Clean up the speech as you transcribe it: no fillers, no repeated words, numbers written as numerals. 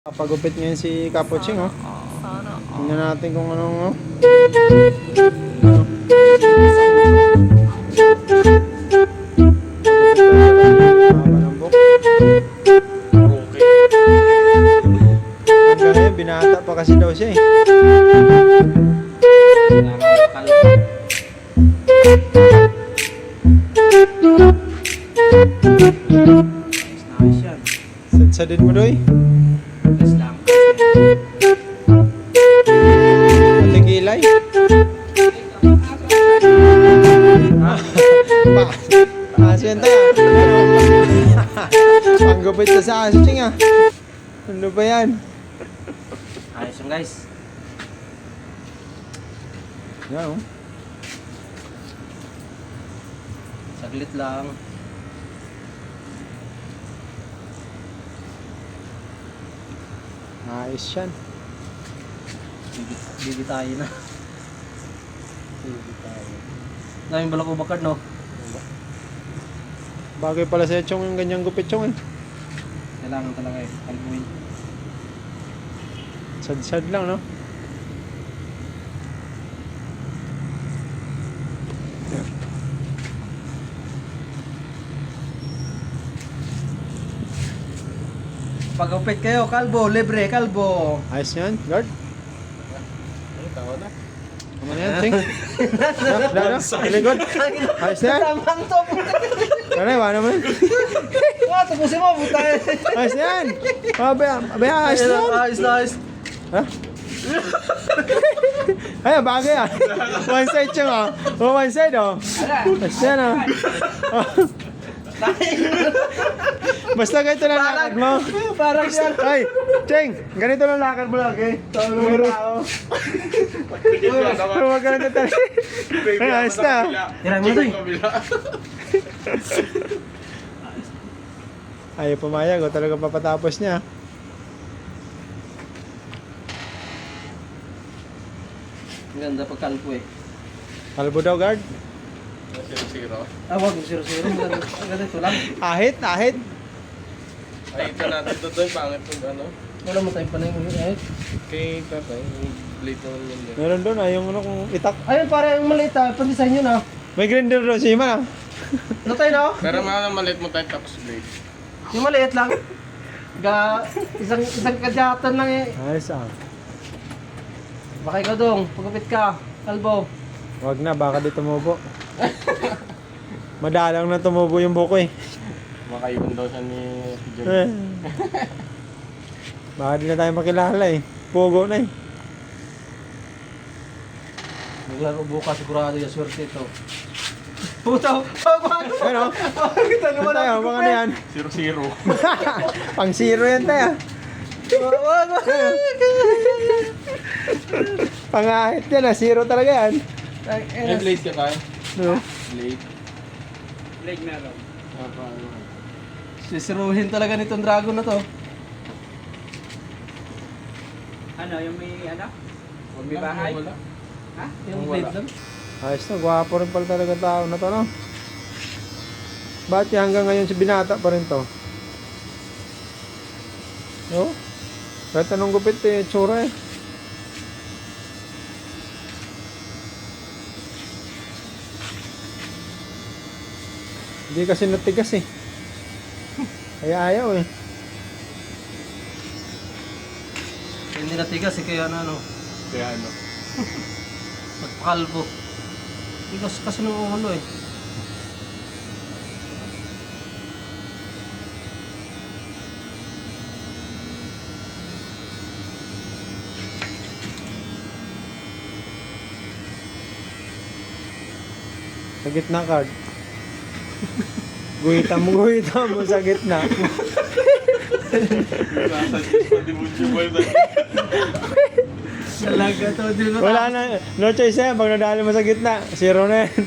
Kapagupit ngayon si Capuching, oh. Tingnan natin kung anong, oh. Hanggang ngayon, binata pa kasi daw siya, eh. Sadsadin mo, Doy. Ating gilay. Asin tayo. Panggupit na sa asin, ah. Ano ba yan? Ayos yun, guys. Yan, oh. Saglit lang. Ayos yan. Bigi tayo na. Daming balak ubakad, no? Bagay pala sa Chong yung ganyang gupit, Chong, eh. Kailangan talaga eh. Kalbuin. Sad-sad lang, no? Pag-upit kayo, kalbo, libre, kalbo. Ayos yan, guard. Ano na yan, Ching? Dada, iligod. Ayos na yan. Tamang to. Ano, iwan naman. Tapusin mo, puta. Ayos na yan. Ayos na yan. Ayos na, ayos. Ha? Ay, bagay, ah. One side siya, ah. Oh, one side, oh. Ayos yan, ah. Basta ganito lang lakad mo. Parang yan. Ay, Cheng, ganito lang lakad mo lagi. Meron tao. Huwag ganito tayo. Ay, ayos na. Tirang mo ito eh. Ayaw pumayag, o talaga papatapos niya. Ang ganda pag kalbo eh. Kalbo daw, guard. Wag yung 0-0. Ang ganda ito lang. Ahit, ahit. Ay, ito natin ito doon, pangit yung ano. Wala mo tayong panay mo eh. Kay tatay, yung late naman yun din. Meron doon, yung ano kung itak. Ayun, pare, yung maliit ah. Pandesign yun ah. May grinder doon, si Iman, ah. Ano tayo no? Pero mga maliit mo tayo tapos blade. Yung maliit lang. Isang kadyatan lang eh. Ayos, ah. Baka ikaw dong, pagkapit ka. Kalbo. Wag na, baka di tumubo. Madalang na tumubo yung buko, eh. Makaiwan daw siya ni John. Baka di na tayo makilala, eh. Pugo na, eh. Naglaro bukas, sigurado yung swerte ito. Puta, paano? Ano? Kita Ano naman tayo? Baka na yan. 0-0. Pang zero yan tayo. Pangahit yan, ah. Zero talaga yan. May blade ka tayo? No? Blade. Leg meron. Sisiruhin talaga nitong dragon na to. Ano, yung may ano? May bahay? Wala. Ha? Yung Wala. blade lang. Ayos na, gwapo rin pala talaga tao na to, no? Ba't hanggang ngayon si binata pa rin to? No? Kahit anong gupit, eh, tsura, eh. Hindi kasi natigas, eh. Kaya ayaw, eh. Hindi natigas eh, kaya ano. Kaya ano. Magpakalbo. Tigas kasi ng ulo eh. Sa gitna, card. Guhitan mo sa gitna. Nasa pati mo siya ba yun? Talaga to, di ba? Wala na, no choice yan. Pag nadali mo sa gitna, zero na yan.